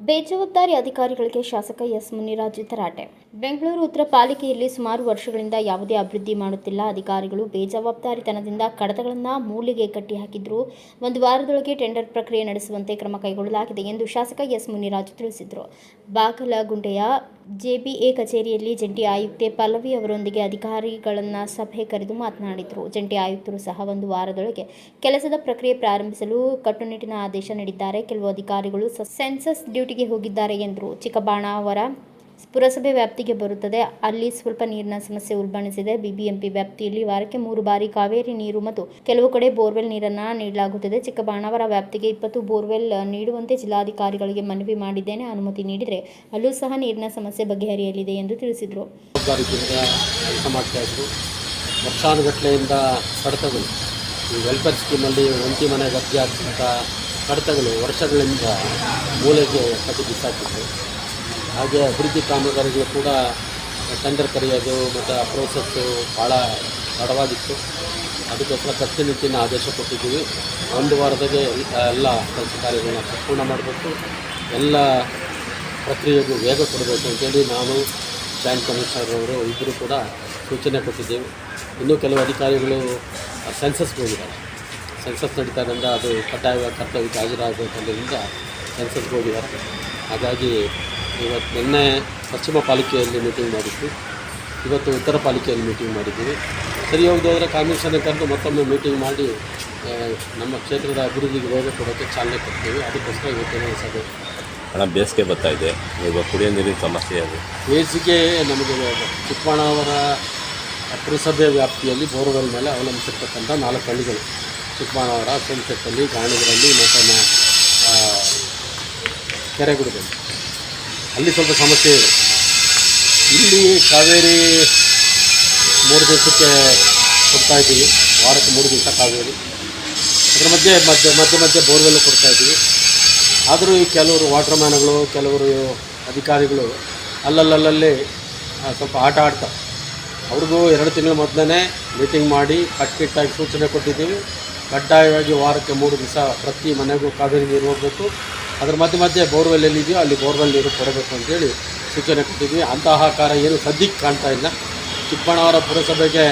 ಬೇಜವಾಬ್ದಾರಿ ಅಧಿಕಾರಿಗಳಿಗೆ ಶಾಸಕ ಎಸ್ ಮುನಿರಾಜು ತರಾಟೆ. ಬೆಂಗಳೂರು ಉತ್ತರ ಪಾಲಿಕೆಯಲ್ಲಿ ಸುಮಾರು ವರ್ಷಗಳಿಂದ ಯಾವುದೇ ಅಭಿವೃದ್ಧಿ ಮಾಡುತ್ತಿಲ್ಲ. ಅಧಿಕಾರಿಗಳು ಬೇಜವಾಬ್ದಾರಿತನದಿಂದ ಕಡತಗಳನ್ನು ಮೂಲೆಗೆ ಕಟ್ಟಿಹಾಕಿದ್ರು. ಒಂದು ವಾರದೊಳಗೆ ಟೆಂಡರ್ ಪ್ರಕ್ರಿಯೆ ನಡೆಸುವಂತೆ ಕ್ರಮ ಕೈಗೊಳ್ಳಲಾಗಿದೆ ಎಂದು ಶಾಸಕ ಎಸ್ ಮುನಿರಾಜು ತಿಳಿಸಿದರು. ಬಾಗಲಗುಂಟೆಯ ಜೆಬಿಎ ಕಚೇರಿಯಲ್ಲಿ ಜಂಟಿ ಆಯುಕ್ತೆ ಪಲ್ಲವಿ ಅವರೊಂದಿಗೆ ಅಧಿಕಾರಿಗಳನ್ನು ಸಭೆ ಕರೆದು ಮಾತನಾಡಿದರು. ಜಂಟಿ ಆಯುಕ್ತರು ಸಹ ಒಂದು ವಾರದೊಳಗೆ ಕೆಲಸದ ಪ್ರಕ್ರಿಯೆ ಪ್ರಾರಂಭಿಸಲು ಕಟ್ಟುನಿಟ್ಟಿನ ಆದೇಶ ನೀಡಿದ್ದಾರೆ. ಕೆಲವು ಅಧಿಕಾರಿಗಳು ಸೆನ್ಸಸ್ ಡ್ಯೂಟಿಗೆ ಹೋಗಿದ್ದಾರೆ ಎಂದರು. ಚಿಕ್ಕಬಾಣಾವರ ಪುರಸಭೆ ವ್ಯಾಪ್ತಿಗೆ ಬರುತ್ತದೆ. ಅಲ್ಲಿ ಸ್ವಲ್ಪ ನೀರಿನ ಸಮಸ್ಯೆ ಉಲ್ಬಣಿಸಿದೆ. ಬಿಬಿಎಂಪಿ ವ್ಯಾಪ್ತಿಯಲ್ಲಿ ವಾರಕ್ಕೆ 3 ಬಾರಿ ಕಾವೇರಿ ನೀರು ಮತ್ತು ಕೆಲವು ಕಡೆ ಬೋರ್ವೆಲ್ ನೀರನ್ನು ನೀಡಲಾಗುತ್ತದೆ. ಚಿಕ್ಕಬಾಣಾವರ ವ್ಯಾಪ್ತಿಗೆ 20 ಬೋರ್ವೆಲ್ ನೀಡುವಂತೆ ಜಿಲ್ಲಾಧಿಕಾರಿಗಳಿಗೆ ಮನವಿ ಮಾಡಿದ್ದೇನೆ. ಅನುಮತಿ ನೀಡಿದರೆ ಅಲ್ಲೂ ಸಹ ನೀರಿನ ಸಮಸ್ಯೆ ಬಗೆಹರಿಯಲಿದೆ ಎಂದು ತಿಳಿಸಿದರು. ವರ್ಷಾನುಗಟ್ಟಲೆಯಿಂದ ಕಡತಗಳು ಈ ವೆಲ್ಫೇರ್ ಸ್ಕೀಮಲ್ಲಿ ಒಂಟಿ ಮನೆ ಗದ್ದೆ ಹಾಕಿದಂಥ ಕಡತಗಳು ವರ್ಷಗಳಿಂದ ಮೂಲೆಗೆ ಕಟ್ಟಿ ಬಿಸಾಕಿತ್ತು. ಹಾಗೆ ಅಭಿವೃದ್ಧಿ ಕಾಮಗಾರಿಗಳು ಕೂಡ ಟೆಂಡರ್ ಕರೆಯೋದು ಮತ್ತು ಆ ಪ್ರೋಸೆಸ್ಸು ಭಾಳ ತಡವಾಗಿತ್ತು. ಅದಕ್ಕೋಸ್ಕರ ಕಟ್ಟುನಿಟ್ಟಿನ ಆದೇಶ ಕೊಟ್ಟಿದ್ದೀವಿ. ಒಂದು ವಾರದಾಗೆ ಎಲ್ಲ ಕೆಲಸ ಕಾರ್ಯಗಳನ್ನ ಸಂಪೂರ್ಣ ಮಾಡಬೇಕು, ಎಲ್ಲ ಪ್ರಕ್ರಿಯೆಗೂ ವೇಗ ಕೊಡಬೇಕು ಅಂತೇಳಿ ನಾನು ಜಾಯಿಂಟ್ ಕಮಿಷನರ್ ಅವರು ಇಬ್ಬರು ಕೂಡ ಸೂಚನೆ ಕೊಟ್ಟಿದ್ದೇವೆ. ಇನ್ನೂ ಕೆಲವು ಅಧಿಕಾರಿಗಳು ಸೆನ್ಸಸ್ಗೆ ಹೋಗಿದ್ದಾರೆ. ಸೆನ್ಸಸ್ ನಡೀತಾರಿಂದ ಅದು ಕಡ್ಡಾಯವಾಗಿ ಕರ್ತವ್ಯಕ್ಕೆ ಹಾಜರಾಗಬೇಕಂದ್ರಿಂದ ಸೆನ್ಸಸ್ಗೆ ಹೋಗಿದ್ದಾರೆ. ಹಾಗಾಗಿ ಇವತ್ತು ನಿನ್ನೆ ಪಶ್ಚಿಮ ಪಾಲಿಕೆಯಲ್ಲಿ ಮೀಟಿಂಗ್ ಮಾಡಿದ್ವಿ, ಇವತ್ತು ಉತ್ತರ ಪಾಲಿಕೆಯಲ್ಲಿ ಮೀಟಿಂಗ್ ಮಾಡಿದ್ದೀವಿ. ಸರಿ ಹೋಗದೋದ್ರೆ ಕಮಿಷನ್ ಕರೆದು ಮತ್ತೊಮ್ಮೆ ಮೀಟಿಂಗ್ ಮಾಡಿ ನಮ್ಮ ಕ್ಷೇತ್ರದ ಅಭಿವೃದ್ಧಿಗೆ ವೇಗ ಕೊಡೋಕ್ಕೆ ಚಾಲನೆ ಕೊಡ್ತೀವಿ. ಅದಕ್ಕೋಸ್ಕರ ಇವತ್ತಿನ ಸಭೆ. ಹಣ ಬೇಸಿಗೆ ಬರ್ತಾ ಇದೆ, ಈಗ ಕುಡಿಯೋ ನೀರಿನ ಸಮಸ್ಯೆ ಅದು. ಬೇಸಿಗೆ ನಮಗೆ ಚಿಕ್ಕಬಾಣಾವರ ಪುರಸಭೆ ವ್ಯಾಪ್ತಿಯಲ್ಲಿ ಬೋರ್ವೆಲ್ ಮೇಲೆ ಅವಲಂಬಿಸಿರ್ತಕ್ಕಂಥ 4 ಹಳ್ಳಿಗಳು, ಚಿಕ್ಕಬಾಣಾವರ, ಸೋಮಶೆಟ್ಟಲ್ಲಿ, ಗಾಣಿಗರಲ್ಲಿ ಮತ್ತು ಕೆರೆಗುಡದಲ್ಲಿ, ಅಲ್ಲಿ ಸ್ವಲ್ಪ ಸಮಸ್ಯೆ ಇದೆ. ಇಲ್ಲಿ ಕಾವೇರಿ 3 ದಿವಸಕ್ಕೆ ಕೊಡ್ತಾಯಿದ್ದೀವಿ, ವಾರಕ್ಕೆ 3 ದಿವಸ ಕಾವೇರಿ. ಅದರ ಮಧ್ಯೆ ಬೋರ್ವೆಲ್ ಕೊಡ್ತಾಯಿದ್ದೀವಿ. ಆದರೂ ಈ ಕೆಲವರು ವಾಟರ್ ಮ್ಯಾನ್ಗಳು, ಕೆಲವರು ಅಧಿಕಾರಿಗಳು ಅಲ್ಲಲ್ಲೇ ಸ್ವಲ್ಪ ಆಟ ಆಡ್ತಾರೆ. ಅವ್ರಿಗೂ 2 ತಿಂಗಳ ಮೊದಲೇ ಮೀಟಿಂಗ್ ಮಾಡಿ ಕಟ್ಟಿಟ್ಟಾಗಿ ಸೂಚನೆ ಕೊಟ್ಟಿದ್ದೀವಿ. ಕಡ್ಡಾಯವಾಗಿ ವಾರಕ್ಕೆ 3 ದಿವಸ ಪ್ರತಿ ಮನೆಗೂ ಕಾವೇರಿ ನೀರು ಹೋಗಬೇಕು. ಅದರ ಮಧ್ಯೆ ಬೋರ್ವೆಲ್ ಎಲ್ಲಿದೆಯೋ ಅಲ್ಲಿ ಬೋರ್ವೆಲ್ ನೀರು ಕೊಡಬೇಕು ಅಂತೇಳಿ ಸೂಚನೆ ಕೊಟ್ಟಿದ್ವಿ. ಅಂತಹ ಕಾರ್ಯ ಏನು ಸದ್ಯಕ್ಕೆ ಕಾಣ್ತಾ ಇಲ್ಲ. ಚಿಕ್ಕಬಾಣಾವರ ಪುರಸಭೆಗೆ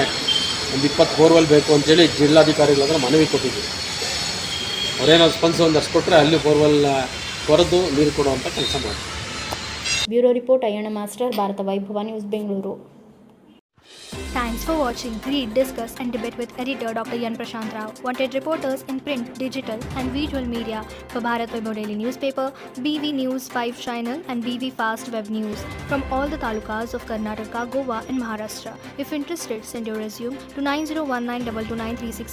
ಒಂದು 20 ಬೋರ್ವೆಲ್ ಬೇಕು ಅಂತೇಳಿ ಜಿಲ್ಲಾಧಿಕಾರಿಗಳ ಹತ್ರ ಮನವಿ ಕೊಟ್ಟಿದ್ವಿ. ಅವರೇನೋ ಸ್ಪಂದಿಸಿ ಒಂದಷ್ಟು ಕೊಟ್ಟರೆ ಅಲ್ಲಿ ಬೋರ್ವೆಲ್ ಕೊರೆದು ನೀರು ಕೊಡುವಂಥ ಕೆಲಸ ಮಾಡಿ. Bureau report Ayyanna master, Bharata Vaibhava news, Bengaluru. Thanks for watching Read, Discuss and Debate with editor Dr. Yan Prashant Rao. Wanted reporters in print, digital and visual media for Bharat Vaibhav Daily Newspaper, BV News 5 Channel and BV Fast Web News from all the talukas of Karnataka, Goa and Maharashtra. If interested, send your resume to 9019229369.